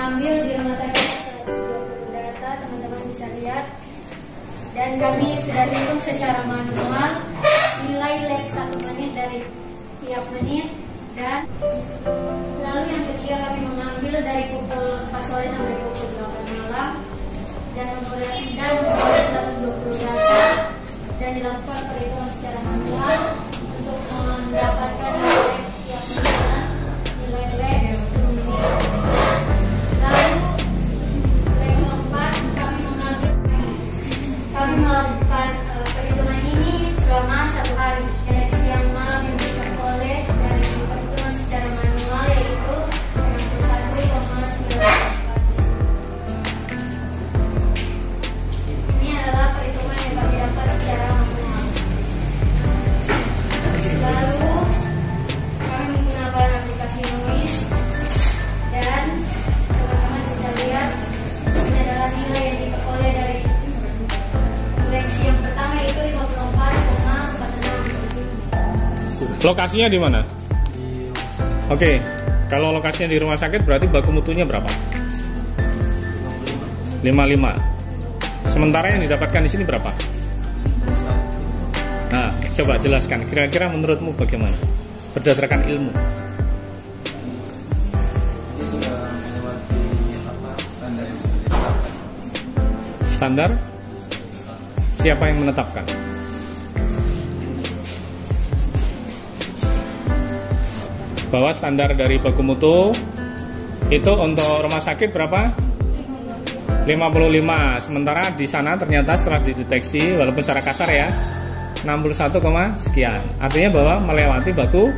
mengambil di rumah sakit 120 data, teman-teman bisa lihat. Dan kami sudah hitung secara manual nilai lag 1 menit dari tiap menit. Dan lalu yang ketiga kami mengambil dari pukul 4 sore sampai pukul 8 malam dan memperoleh 120 data dan dilakukan perhitungan secara manual untuk mendapatkan nilai tiap menit, nilai lag 10 menit. Lalu lag keempat kami melakukan perhitungan ini selama 1 hari dari siang malam yang diperoleh dari perhitungan secara manual yaitu 61,9. Ini adalah perhitungan yang kami dapat secara manual. Lalu kami menggunakan aplikasi Noise dan teman-teman bisa lihat ini adalah nilai yang diperoleh dari seleksi yang pertama yaitu 54,46. Lokasinya di mana? Oke, kalau lokasinya di rumah sakit berarti baku mutunya berapa? 55. Sementara yang didapatkan di sini berapa? Nah, coba jelaskan. Kira-kira menurutmu bagaimana? Berdasarkan ilmu. Ini sudah melewati standar yang sudah ditetapkan. Standar? Siapa yang menetapkan? Bahwa standar dari baku mutu itu untuk rumah sakit berapa? 55. Sementara di sana ternyata setelah dideteksi walaupun secara kasar ya 61, sekian. Artinya bahwa melewati baku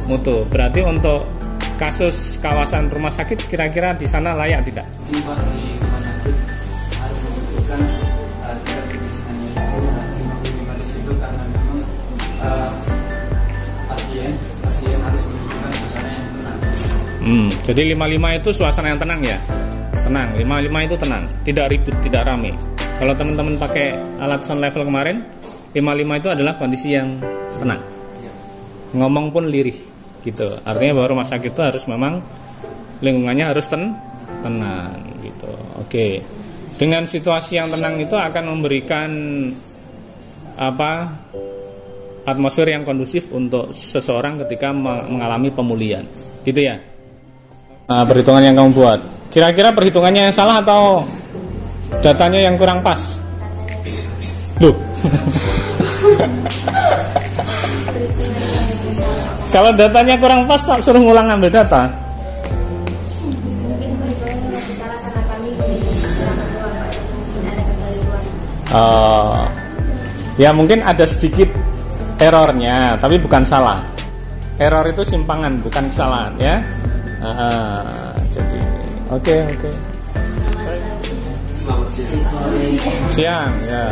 mutu. Berarti untuk kasus kawasan rumah sakit kira-kira di sana layak tidak? Di rumah sakit harus membutuhkan tingkat kebisingannya itu 55 di situ karena memang pasien harus menunjukkan suasana yang tenang. Jadi 55 itu suasana yang tenang ya? Tenang, 55 itu tenang, tidak ribut, tidak rame. Kalau teman-teman pakai alat sound level kemarin, 55 itu adalah kondisi yang tenang. Ngomong pun lirih gitu. Artinya bahwa rumah sakit itu harus memang lingkungannya harus tenang gitu. Oke. Dengan situasi yang tenang itu akan memberikan atmosfer yang kondusif untuk seseorang ketika mengalami pemulihan. Gitu ya. Nah, perhitungan yang kamu buat. Kira-kira perhitungannya yang salah atau datanya yang kurang pas? Loh. Kalau datanya kurang pas tak suruh ngulang ambil data. Ya mungkin ada sedikit errornya, tapi bukan salah. Error itu simpangan, bukan kesalahan ya. Jadi oke. Selamat Siang ya.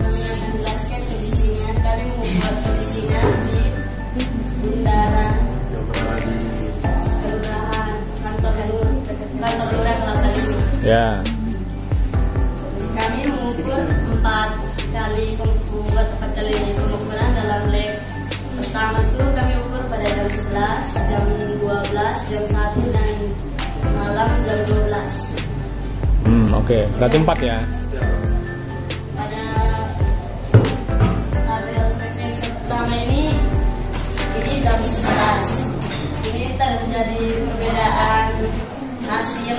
Menjelaskan kondisinya, kami membuat kondisinya di bundaran kelurahan kantor lurah Kelapa Dulu. Ya. Kami mengukur 4 kali pengukuran dalam lab. Pertama itu kami ukur pada jam 11, jam 12, jam 1 dan malam jam 12. Oke. Berarti 4 ya. Pada tabel frekuensi pertama ini jam 11. Ini terjadi perbedaan hasil.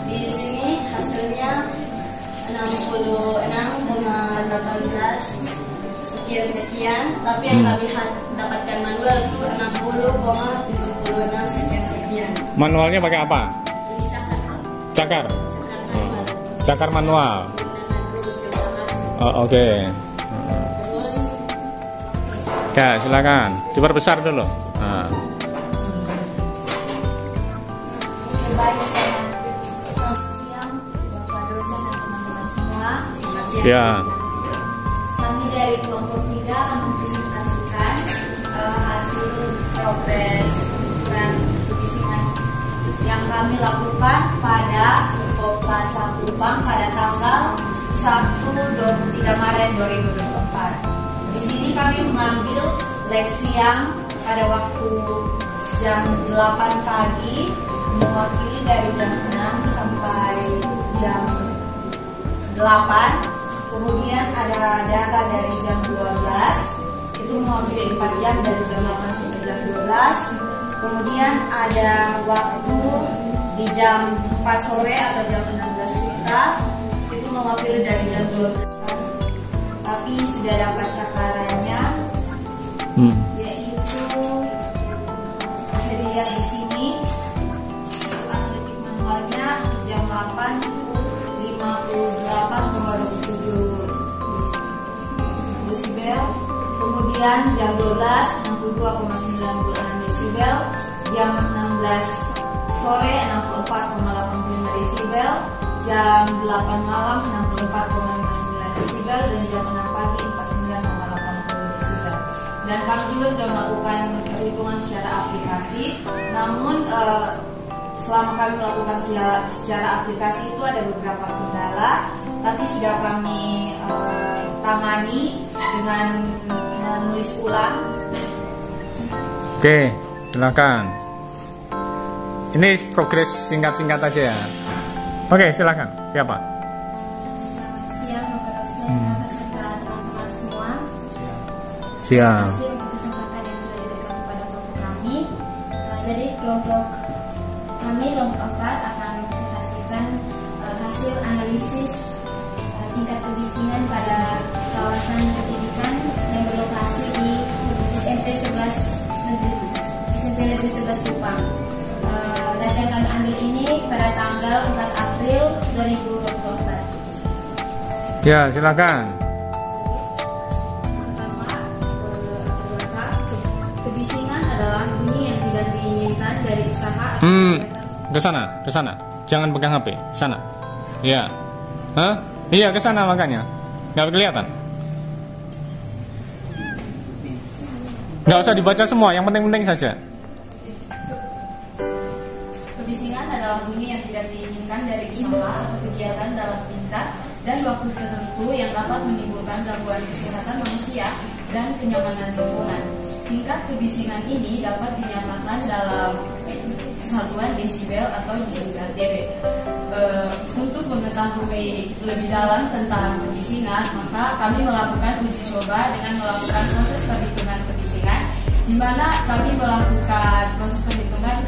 Di sini hasilnya 66,18 sekian, tapi yang kami dapatkan manual itu 60,76 sekian. Manualnya pakai apa? Cakar. Cakar manual. Oh, oke. Terus Ya, silakan. Diperbesar dulu. Nah. Baik, selamat siang Bapak dosen dan teman-teman semua. Siang. Kami dari kelompok 3 akan mempresentasikan hasil progres dan kebisingan yang kami lakukan pada Plaza Kupang pada tanggal 1-3 Maret 2024. Di sini kami mengambil leg siang pada waktu jam 8 pagi mewakili dari jam 6 sampai jam 8. Kemudian ada data dari jam 12, itu mewakili 4 jam dari jam 8 sampai jam 12. Kemudian ada waktu di jam 4 sore atau jam 16 WITA, itu mewakili dari jam 12. Tapi sudah dapat cakarannya, yaitu bisa dilihat di sini atletik manualnya jam 8 58,27 desibel, kemudian jam 12 62,96 desibel, jam 16 sore 64,85 desibel, jam 8 malam 64,59 desibel, dan jam 6 pagi 49,80 desibel. Dan kami juga sudah melakukan perhitungan secara aplikasi, namun selama kami melakukan secara aplikasi itu ada beberapa kendala, tapi sudah kami tangani dengan menulis ulang. Oke, silakan. Ini progres singkat-singkat aja ya. Oke, silakan. Siapa? Selamat siang, Bapak dosen, beserta teman-teman semua. Siap. Terima kasih untuk kesempatan yang sudah diberikan kepada kelompok kami. Jadi kelompok kami, kelompok 4, akan mempresentasikan hasil analisis tingkat kebisingan pada kawasan pendidikan yang berlokasi di SMP Negeri 11 Kupang. Data yang kami ambil ini pada tanggal 4 April 2024. Ya, silakan. Pertama, kebisingan adalah bunyi yang tidak diinginkan dari usaha. Ke sana. Jangan pegang HP. Sana. Iya. Hah? Iya, ke sana makanya. Nggak kelihatan. Nggak usah dibaca semua, yang penting-penting saja. Kebisingan adalah bunyi yang tidak diinginkan dari usaha atau kegiatan dalam tingkat dan waktu tertentu yang dapat menimbulkan gangguan kesehatan manusia dan kenyamanan lingkungan. Tingkat kebisingan ini dapat dinyatakan dalam satuan desibel atau desibel dB. Untuk mengetahui lebih dalam tentang kebisingan, maka kami melakukan uji coba dengan melakukan proses perhitungan kebisingan, di mana kami melakukan proses perhitungan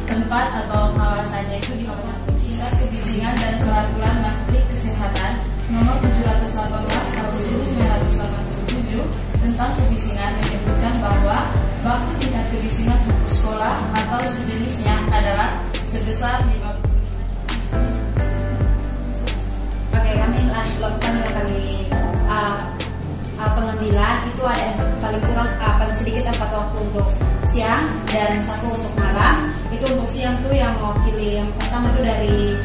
tempat atau kawasannya itu di kawasan tingkat kebisingan dan peraturan Menteri Kesehatan nomor 718 tahun 1987 tentang kebisingan menyebutkan bahwa baku tingkat kebisingan buku sekolah atau sejenisnya adalah sebesar 50. Oke, kami melakukan 2 kali pengambilan. Itu ada paling sedikit 4 waktu untuk siang dan 1 untuk malam. Itu untuk siang tuh yang mewakili, yang pertama itu dari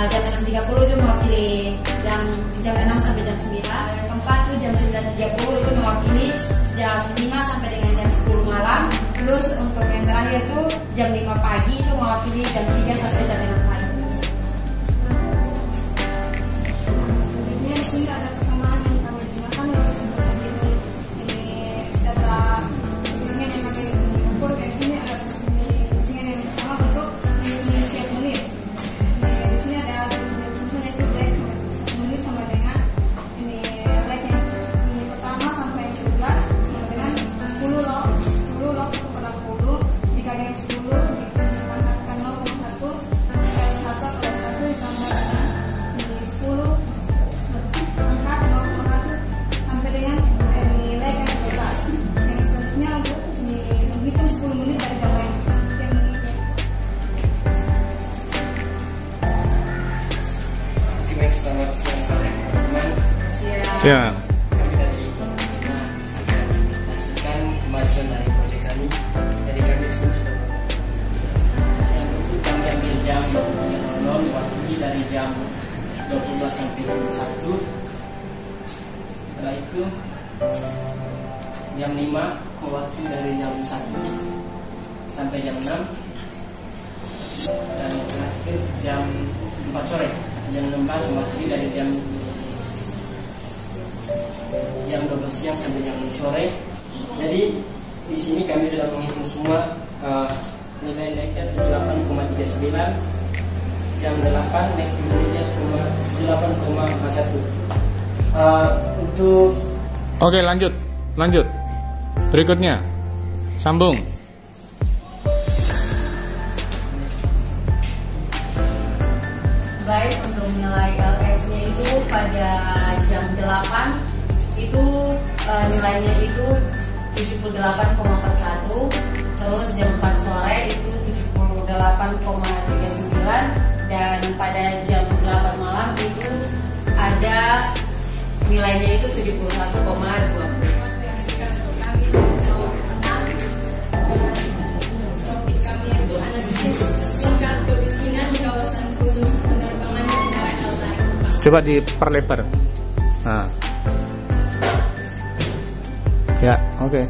jam 6.30 itu mewakili jam 6 sampai jam 9. Yang keempat itu jam 9.30 itu mewakili jam 5 sampai dengan jam 10 malam. Terus untuk yang terakhir itu jam 5 pagi itu mewakili jam 3 sampai jam 6 pagi. Di sini ada kesamaan yang kami gunakan untuk menghitung ini data kebisingan yang kami ukur. Di sini ada kebisingan yang sama untuk menghitung tiap menit. Di sini ada kebisingan itu lag menit sama dengan ini lag yang ini pertama sampai yang 12 sama dengan 10 log per 60 dikali 10 ditambahkan 0,1 dan 1 atau 1 ditambah dengan ini 10 angka 0,1 sampai dengan nilai yang 12. Yang selanjutnya untuk menghitung 10 menit dari data yang Oke, selamat siang teman-teman. Ya. Kami dari Bina akan mempresentasikan kemajuan dari proyek kami. Jadi kami di sini sudah yang untuk kami ambil jam 20.00 waktu dari jam 12 sampai jam 1. Setelah itu jam 5 waktu dari jam 1 sampai jam 6, dan terakhir jam 4 sore jam 16 waktu dari jam 12 siang sampai jam 6 sore. Jadi di sini kami sudah menghitung semua nilai leknya 8,39, jam 8 nek nilainya 8,1. Untuk Oke, lanjut. Berikutnya, sambung. Baik, untuk nilai LS-nya itu pada jam 8 itu nilainya itu 78,41, terus jam 4 sore itu 78,39, dan pada jam 8 malam itu ada nilainya itu 71,20. Topik kami itu analisis tingkat kemiskinan di kawasan khusus penerbangan Bandara Elsa. Coba diperlebar. Nah. Ya, oke.